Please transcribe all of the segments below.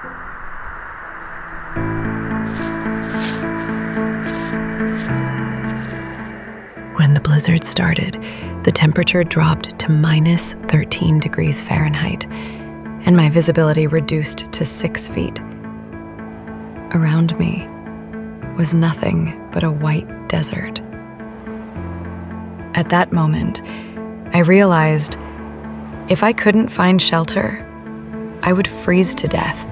When the blizzard started, the temperature dropped to minus 13 degrees Fahrenheit, and my visibility reduced to 6 feet. Around me was nothing but a white desert. At that moment, I realized if I couldn't find shelter, I would freeze to death.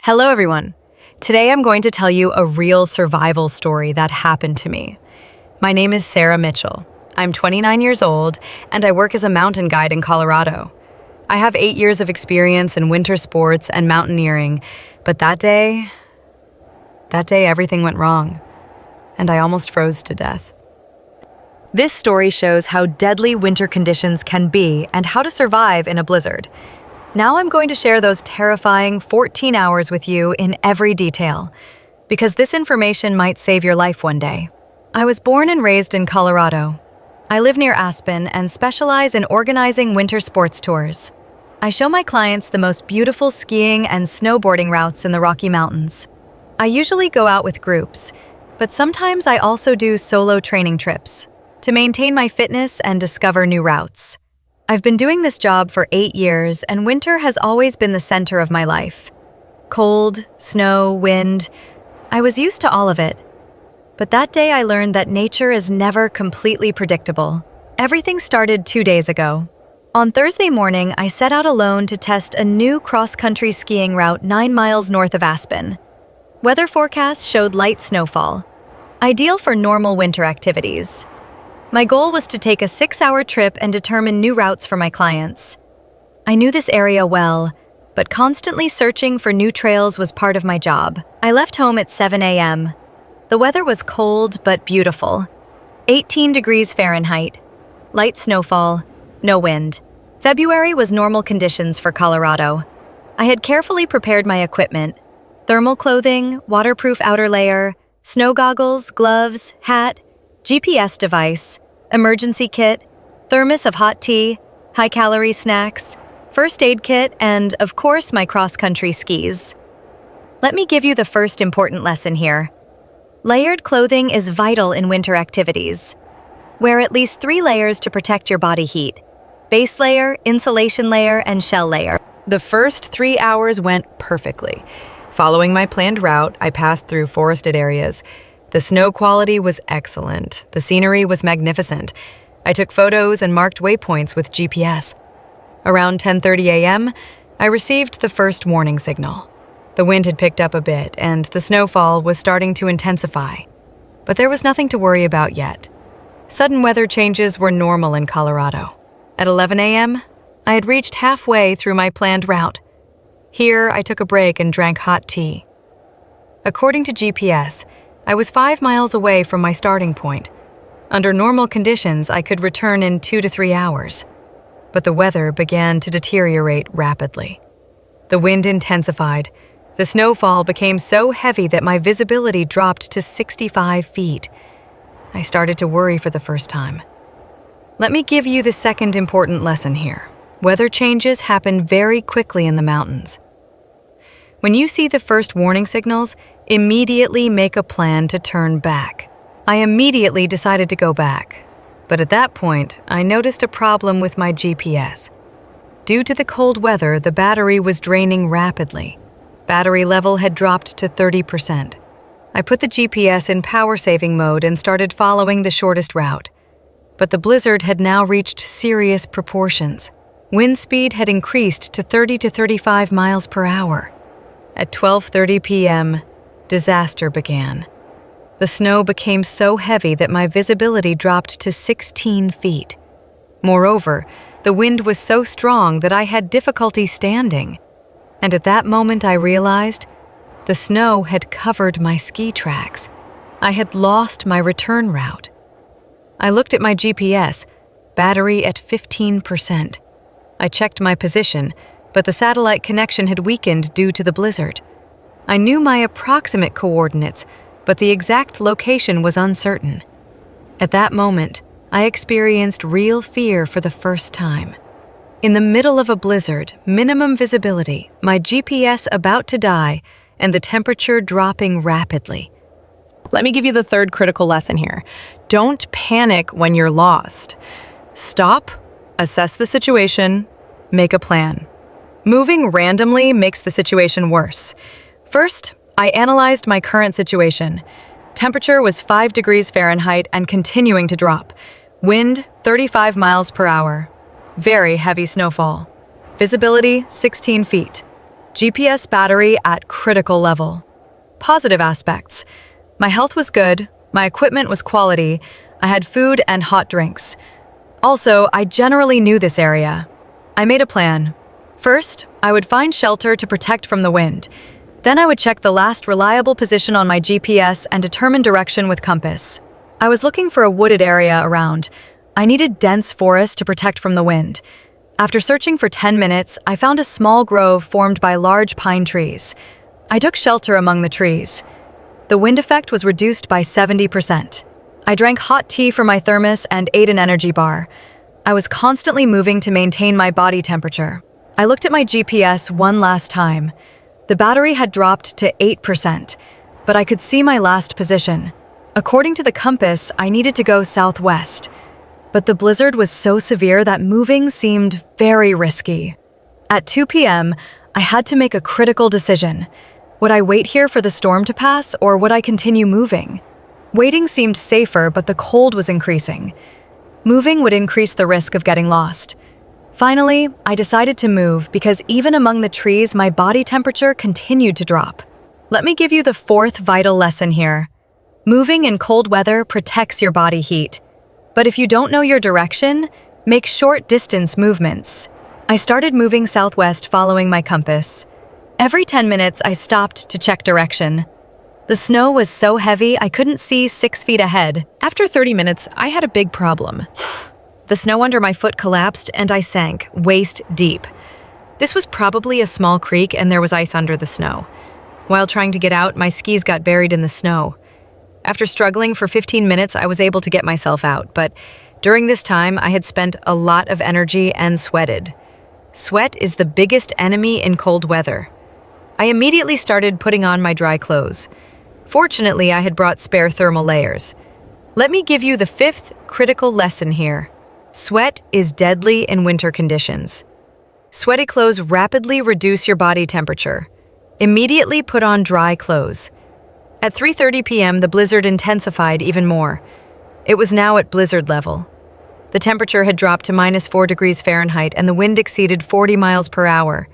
Hello, everyone. Today I'm going to tell you a real survival story that happened to me. My name is Sarah Mitchell. I'm 29 years old, and I work as a mountain guide in Colorado. I have 8 years of experience in winter sports and mountaineering, but that day everything went wrong, and I almost froze to death. This story shows how deadly winter conditions can be and how to survive in a blizzard. Now I'm going to share those terrifying 14 hours with you in every detail, because this information might save your life one day. I was born and raised in Colorado. I live near Aspen and specialize in organizing winter sports tours. I show my clients the most beautiful skiing and snowboarding routes in the Rocky Mountains. I usually go out with groups, but sometimes I also do solo training trips to maintain my fitness and discover new routes. I've been doing this job for 8 years, and winter has always been the center of my life. Cold, snow, wind, I was used to all of it. But that day I learned that nature is never completely predictable. Everything started 2 days ago. On Thursday morning, I set out alone to test a new cross-country skiing route 9 miles north of Aspen. Weather forecasts showed light snowfall, ideal for normal winter activities. My goal was to take a 6-hour trip and determine new routes for my clients. I knew this area well, but constantly searching for new trails was part of my job. I left home at 7 a.m. The weather was cold but beautiful. 18 degrees Fahrenheit, light snowfall, no wind. February was normal conditions for Colorado. I had carefully prepared my equipment: thermal clothing, waterproof outer layer, snow goggles, gloves, hat, GPS device, emergency kit, thermos of hot tea, high-calorie snacks, first aid kit, and, of course, my cross-country skis. Let me give you the first important lesson here. Layered clothing is vital in winter activities. Wear at least 3 layers to protect your body heat: base layer, insulation layer, and shell layer. The first 3 hours went perfectly. Following my planned route, I passed through forested areas. The snow quality was excellent. The scenery was magnificent. I took photos and marked waypoints with GPS. Around 10:30 a.m., I received the first warning signal. The wind had picked up a bit, and the snowfall was starting to intensify. But there was nothing to worry about yet. Sudden weather changes were normal in Colorado. At 11 a.m., I had reached halfway through my planned route. Here, I took a break and drank hot tea. According to GPS, I was 5 miles away from my starting point. Under normal conditions, I could return in 2 to 3 hours. But the weather began to deteriorate rapidly. The wind intensified. The snowfall became so heavy that my visibility dropped to 65 feet. I started to worry for the first time. Let me give you the second important lesson here. Weather changes happen very quickly in the mountains. When you see the first warning signals, immediately make a plan to turn back. I immediately decided to go back, but at that point, I noticed a problem with my GPS. Due to the cold weather, the battery was draining rapidly. Battery level had dropped to 30%. I put the GPS in power-saving mode and started following the shortest route. But the blizzard had now reached serious proportions. Wind speed had increased to 30 to 35 miles per hour. At 12:30 p.m., disaster began. The snow became so heavy that my visibility dropped to 16 feet. Moreover, the wind was so strong that I had difficulty standing. And at that moment I realized the snow had covered my ski tracks. I had lost my return route. I looked at my GPS, battery at 15%. I checked my position, but the satellite connection had weakened due to the blizzard. I knew my approximate coordinates, but the exact location was uncertain. At that moment, I experienced real fear for the first time. In the middle of a blizzard, minimum visibility, my GPS about to die, and the temperature dropping rapidly. Let me give you the third critical lesson here. Don't panic when you're lost. Stop, assess the situation, make a plan. Moving randomly makes the situation worse. First, I analyzed my current situation. Temperature was 5 degrees Fahrenheit and continuing to drop. Wind, 35 miles per hour. Very heavy snowfall. Visibility, 16 feet. GPS battery at critical level. Positive aspects. My health was good, my equipment was quality, I had food and hot drinks. Also, I generally knew this area. I made a plan. First, I would find shelter to protect from the wind. Then I would check the last reliable position on my GPS and determine direction with compass. I was looking for a wooded area around. I needed dense forest to protect from the wind. After searching for 10 minutes, I found a small grove formed by large pine trees. I took shelter among the trees. The wind effect was reduced by 70%. I drank hot tea from my thermos and ate an energy bar. I was constantly moving to maintain my body temperature. I looked at my GPS one last time. The battery had dropped to 8%, but I could see my last position. According to the compass, I needed to go southwest. But the blizzard was so severe that moving seemed very risky. At 2 p.m., I had to make a critical decision. Would I wait here for the storm to pass, or would I continue moving? Waiting seemed safer, but the cold was increasing. Moving would increase the risk of getting lost. Finally, I decided to move because even among the trees, my body temperature continued to drop. Let me give you the fourth vital lesson here. Moving in cold weather protects your body heat. But if you don't know your direction, make short distance movements. I started moving southwest following my compass. Every 10 minutes, I stopped to check direction. The snow was so heavy I couldn't see 6 feet ahead. After 30 minutes, I had a big problem. The snow under my foot collapsed and I sank, waist deep. This was probably a small creek and there was ice under the snow. While trying to get out, my skis got buried in the snow. After struggling for 15 minutes, I was able to get myself out, but during this time, I had spent a lot of energy and sweated. Sweat is the biggest enemy in cold weather. I immediately started putting on my dry clothes. Fortunately, I had brought spare thermal layers. Let me give you the fifth critical lesson here. Sweat is deadly in winter conditions. Sweaty clothes rapidly reduce your body temperature. Immediately put on dry clothes. At 3:30 p.m., the blizzard intensified even more. It was now at blizzard level. The temperature had dropped to -4 degrees Fahrenheit and the wind exceeded 40 miles per hour.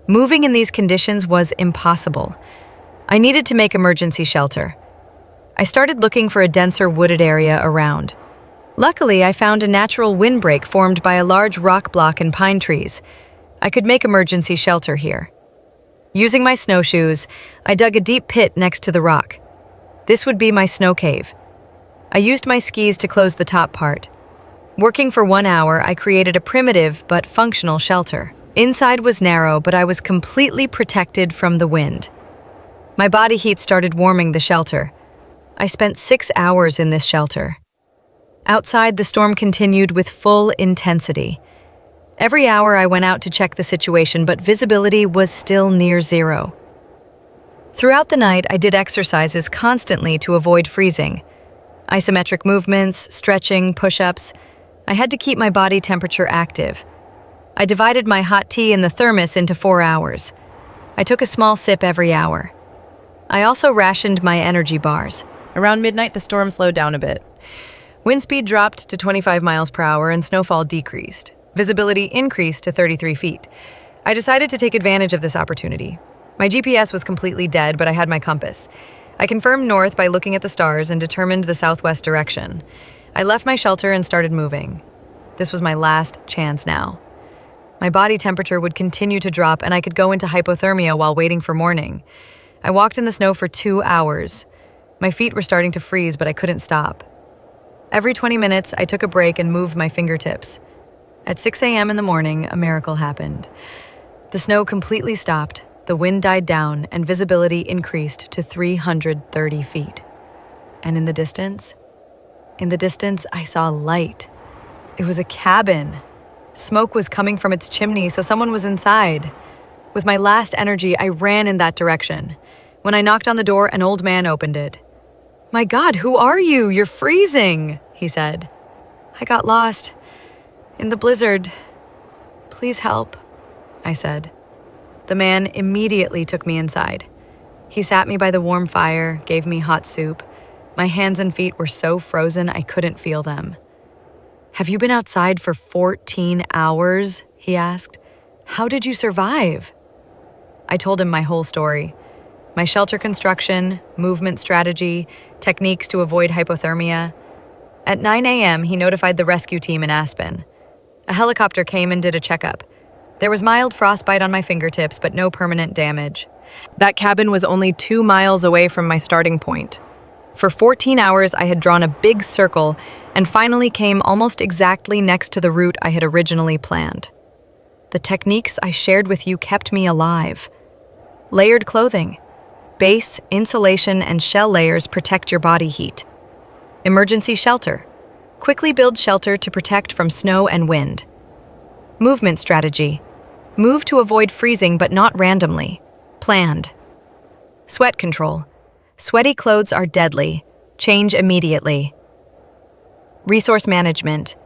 Moving in these conditions was impossible. I needed to make emergency shelter. I started looking for a denser wooded area around. Luckily, I found a natural windbreak formed by a large rock block and pine trees. I could make emergency shelter here. Using my snowshoes, I dug a deep pit next to the rock. This would be my snow cave. I used my skis to close the top part. Working for 1 hour, I created a primitive but functional shelter. Inside was narrow, but I was completely protected from the wind. My body heat started warming the shelter. I spent 6 hours in this shelter. Outside, the storm continued with full intensity. Every hour I went out to check the situation, but visibility was still near zero. Throughout the night, I did exercises constantly to avoid freezing. Isometric movements, stretching, push-ups. I had to keep my body temperature active. I divided my hot tea in the thermos into 4 hours. I took a small sip every hour. I also rationed my energy bars. Around midnight, the storm slowed down a bit. Wind speed dropped to 25 miles per hour and snowfall decreased. Visibility increased to 33 feet. I decided to take advantage of this opportunity. My GPS was completely dead, but I had my compass. I confirmed north by looking at the stars and determined the southwest direction. I left my shelter and started moving. This was my last chance now. My body temperature would continue to drop and I could go into hypothermia while waiting for morning. I walked in the snow for 2 hours. My feet were starting to freeze, but I couldn't stop. Every 20 minutes, I took a break and moved my fingertips. At 6 a.m. in the morning, a miracle happened. The snow completely stopped, the wind died down, and visibility increased to 330 feet. And in the distance, I saw light. It was a cabin. Smoke was coming from its chimney, so someone was inside. With my last energy, I ran in that direction. When I knocked on the door, an old man opened it. "My God, who are you? You're freezing," he said. "I got lost in the blizzard. Please help," I said. The man immediately took me inside. He sat me by the warm fire, gave me hot soup. My hands and feet were so frozen I couldn't feel them. "Have you been outside for 14 hours?" he asked. "How did you survive?" I told him my whole story. My shelter construction, movement strategy, techniques to avoid hypothermia. At 9 a.m., he notified the rescue team in Aspen. A helicopter came and did a checkup. There was mild frostbite on my fingertips, but no permanent damage. That cabin was only 2 miles away from my starting point. For 14 hours, I had drawn a big circle and finally came almost exactly next to the route I had originally planned. The techniques I shared with you kept me alive. Layered clothing. Base, insulation, and shell layers protect your body heat. Emergency shelter. Quickly build shelter to protect from snow and wind. Movement strategy. Move to avoid freezing but not randomly. Planned. Sweat control. Sweaty clothes are deadly. Change immediately. Resource management.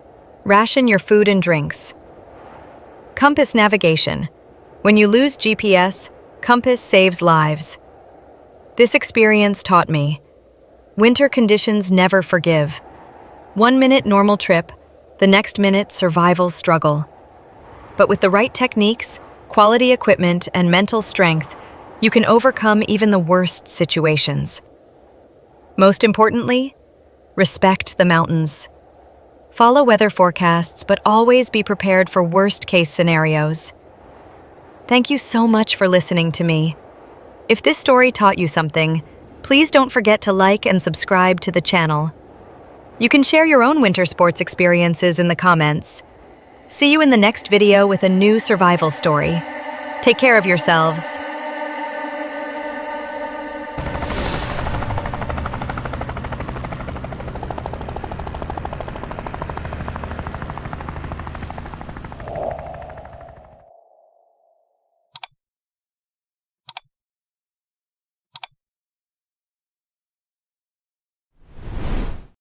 Ration your food and drinks. Compass navigation. When you lose GPS, compass saves lives. This experience taught me, winter conditions never forgive. 1 minute normal trip, the next minute survival struggle. But with the right techniques, quality equipment, and mental strength, you can overcome even the worst situations. Most importantly, respect the mountains. Follow weather forecasts, but always be prepared for worst-case scenarios. Thank you so much for listening to me. If this story taught you something, please don't forget to like and subscribe to the channel. You can share your own winter sports experiences in the comments. See you in the next video with a new survival story. Take care of yourselves.